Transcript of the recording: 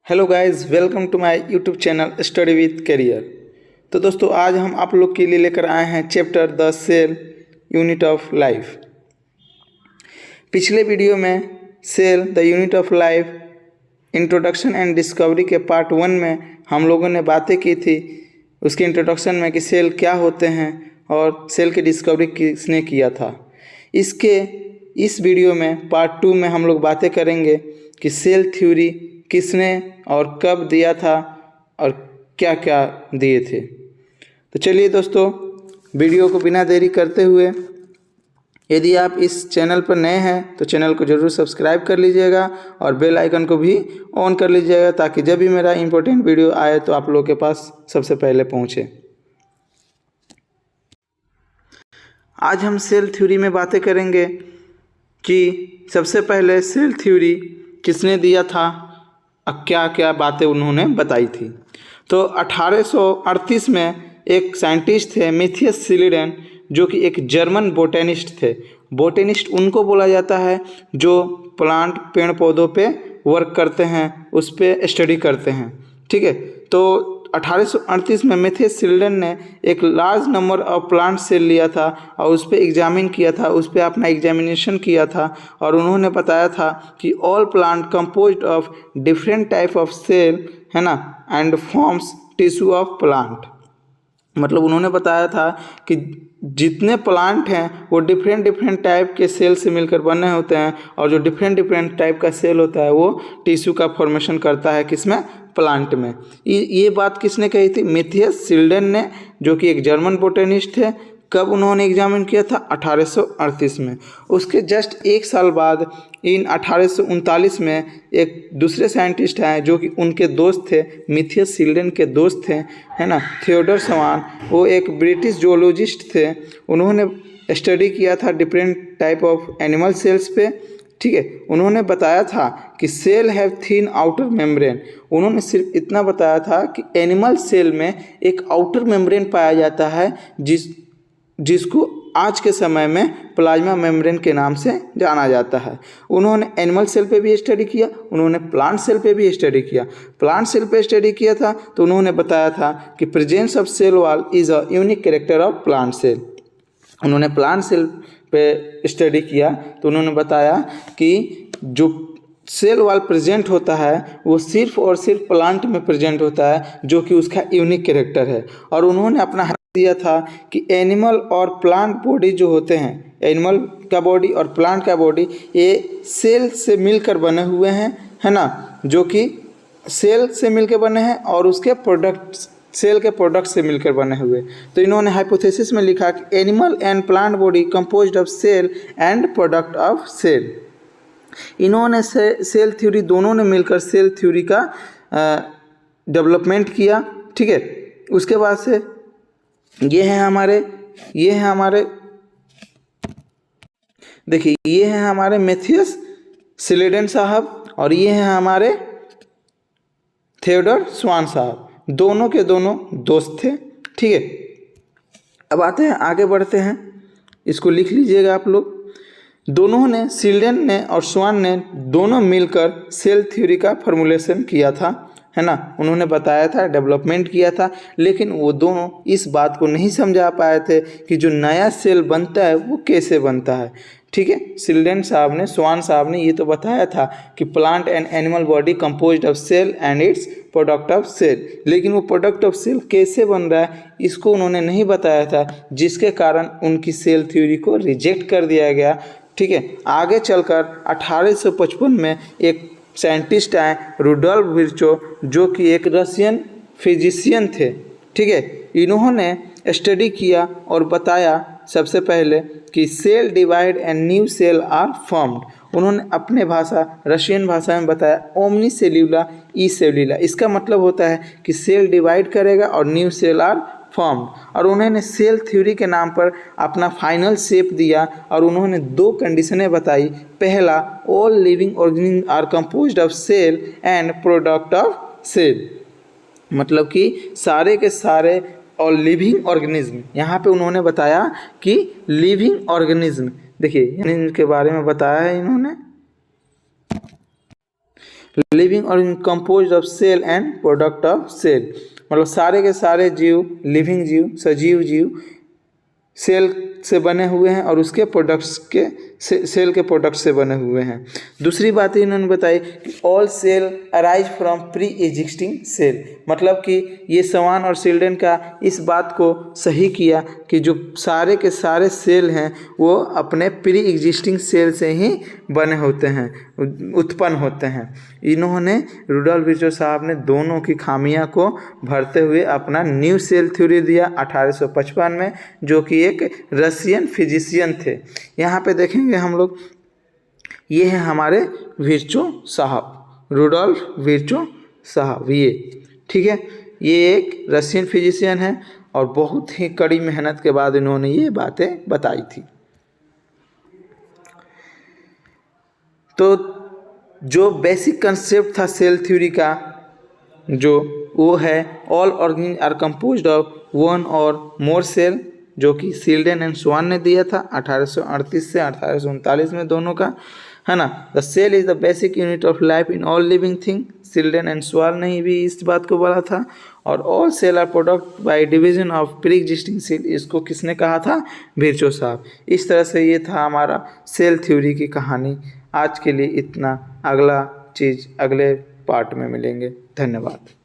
Hello guys, welcome to my YouTube channel study with career. तो दोस्तों, आज हम आप लोग के लिए लेकर आए हैं chapter the cell unit of life. पिछले वीडियो में cell the unit of life introduction and discovery के पार्ट 1 में हम लोगों ने बातें की थी उसके इंट्रोडक्शन में कि सेल क्या होते हैं और सेल की डिस्कवरी किसने किया था। इस वीडियो में पार्ट 2 में हम लोग बातें करेंगे कि सेल थ्योरी किसने और कब दिया था और क्या क्या दिए थे। तो चलिए दोस्तों, वीडियो को बिना देरी करते हुए, यदि आप इस चैनल पर नए हैं तो चैनल को ज़रूर सब्सक्राइब कर लीजिएगा और बेल आइकन को भी ऑन कर लीजिएगा ताकि जब भी मेरा इम्पोर्टेंट वीडियो आए तो आप लोगों के पास सबसे पहले पहुंचे। आज हम सेल थ्योरी में बातें करेंगे कि सबसे पहले सेल थ्योरी किसने दिया था और क्या क्या बातें उन्होंने बताई थी। तो 1838 में एक साइंटिस्ट थे मैथियस सिलिडेन, जो कि एक जर्मन बोटेनिस्ट थे। बोटेनिस्ट उनको बोला जाता है जो प्लांट पेड़ पौधों पे वर्क करते हैं, उस पर स्टडी करते हैं। ठीक है, तो 1838 में मैथियस सिलिडेन ने एक large number of plant cell लिया था और उस पर एग्जामिन किया था, उस पर अपना एग्जामिनेशन किया था और उन्होंने बताया था कि all plant composed of different type of cell है ना and forms tissue of plant. मतलब उन्होंने बताया था कि जितने प्लांट हैं वो डिफरेंट टाइप के सेल से मिलकर बने होते हैं और जो डिफरेंट टाइप का सेल होता है वो टिश्यू का फॉर्मेशन करता है, किसमें? प्लांट में। ये बात किसने कही थी? मैथियस सिलिडेन ने, जो कि एक जर्मन बोटेनिस्ट थे। कब उन्होंने एग्जामिन किया था? 1838 में। उसके जस्ट एक साल बाद इन 1839 में एक दूसरे साइंटिस्ट आए जो कि उनके दोस्त थे, मैथियस सिलिडेन के दोस्त थे, है ना, थियोडर स्वान। वो एक ब्रिटिश जूलॉजिस्ट थे। उन्होंने स्टडी किया था different type of animal cells पे। ठीक है, उन्होंने बताया था कि cell have thin outer membrane. उन्होंने सिर्फ इतना बताया था कि एनिमल सेल में एक आउटर मेम्ब्रेन पाया जाता है जिसको आज के समय में प्लाज्मा मेम्ब्रेन के नाम से जाना जाता है। उन्होंने एनिमल सेल पे भी स्टडी किया, उन्होंने प्लांट सेल पे भी स्टडी किया। प्लांट सेल पे स्टडी किया था तो उन्होंने बताया था कि presence of cell wall is a unique character of plant cell. उन्होंने प्लांट सेल पे स्टडी किया तो उन्होंने बताया कि जो सेल वॉल प्रेजेंट होता है वो सिर्फ और सिर्फ प्लांट में प्रेजेंट होता है, जो कि उसका यूनिक कैरेक्टर है। और उन्होंने अपना दिया था कि एनिमल और प्लांट बॉडी जो होते हैं, एनिमल का बॉडी और प्लांट का बॉडी, ये सेल से मिलकर बने हुए हैं, है ना, जो कि सेल से मिलकर बने हैं और उसके प्रोडक्ट्स सेल के प्रोडक्ट से मिलकर बने हुए। तो इन्होंने हाइपोथेसिस में लिखा कि animal and plant body composed of cell and product of cell. इन्होंने सेल थ्योरी, दोनों ने मिलकर सेल थ्योरी का डेवलपमेंट किया। ठीक है, उसके बाद से ये हैं हमारे देखिए, ये हैं हमारे मैथियस सिलिडेन साहब और ये हैं हमारे थियोडर स्वान साहब। दोनों के दोनों दोस्त थे। ठीक है, अब आते हैं, आगे बढ़ते हैं। इसको लिख लीजिएगा आप लोग। दोनों ने, सिलिडेन ने और स्वान ने, दोनों मिलकर सेल थ्योरी का फॉर्मुलेशन किया था, है ना। उन्होंने बताया था, डेवलपमेंट किया था, लेकिन वो दोनों इस बात को नहीं समझा पाए थे कि जो नया सेल बनता है वो कैसे बनता है। ठीक है, सिलिडेन साहब ने, स्वान साहब ने ये तो बताया था कि plant and animal body composed of cell and its product of cell, लेकिन वो प्रोडक्ट ऑफ सेल कैसे बन रहा है इसको उन्होंने नहीं बताया था, जिसके कारण उनकी सेल थ्योरी को रिजेक्ट कर दिया गया। ठीक है, आगे चलकर 1855 में एक साइंटिस्ट आए, रुडोल्फ विर्चो, जो कि एक रशियन फिजिशियन थे। ठीक है, इन्होंने स्टडी किया और बताया सबसे पहले कि cell divide and new cell are formed. उन्होंने अपने भाषा, रशियन भाषा में बताया ओमनी सेल्यूला ई सेल्यूला। इसका मतलब होता है कि सेल डिवाइड करेगा और न्यू सेल आर फॉर्म्ड। और उन्होंने सेल थ्योरी के नाम पर अपना फाइनल शेप दिया और उन्होंने 2 कंडीशनें बताई। पहला, all living organism are composed of cell and product of cell. मतलब कि सारे के सारे और लिविंग ऑर्गेनिज्म, यहाँ पे उन्होंने बताया कि लिविंग ऑर्गेनिज्म, देखिए के बारे में बताया है इन्होंने। लिविंग और compose of cell and product of cell, मतलब सारे के सारे जीव, लिविंग जीव, सजीव जीव सेल से बने हुए हैं और उसके प्रोडक्ट्स के सेल के प्रोडक्ट्स से बने हुए हैं। दूसरी बात इन्होंने बताई कि all cell arise from pre existing cell, मतलब कि ये सवान और शिल्डन का इस बात को सही किया कि जो सारे के सारे सेल हैं वो अपने प्री एग्जिस्टिंग सेल से ही बने होते हैं, उत्पन्न होते हैं। इन्होंने रुडोल्फ विर्चो साहब ने दोनों की खामियां को भरते हुए अपना न्यू सेल थ्योरी दिया 1855 में, जो कि एक रशियन फिजिशियन थे। यहाँ पे देखेंगे हम लोग, ये है हमारे विर्चो साहब, रुडोल्फ विर्चो साहब, ये ठीक है। ये एक रशियन फिजिशियन है और बहुत ही कड़ी मेहनत के बाद इन्होंने ये बातें बताई थी। तो जो बेसिक कंसेप्ट था सेल थ्योरी का, जो वो है all organism are composed of one or more cell, जो कि शिल्डन एंड स्वान ने दिया था 1838 से 1839 में, दोनों का है ना। The cell is the basic unit of life in all living thing, Schleiden and Schwann ने भी इस बात को बोला था। और all cell are product by division of pre existing cell, इसको किसने कहा था? विर्चो साहब। इस तरह से ये था हमारा सेल थ्योरी की कहानी। आज के लिए इतना, अगला चीज़ अगले पार्ट में मिलेंगे। धन्यवाद।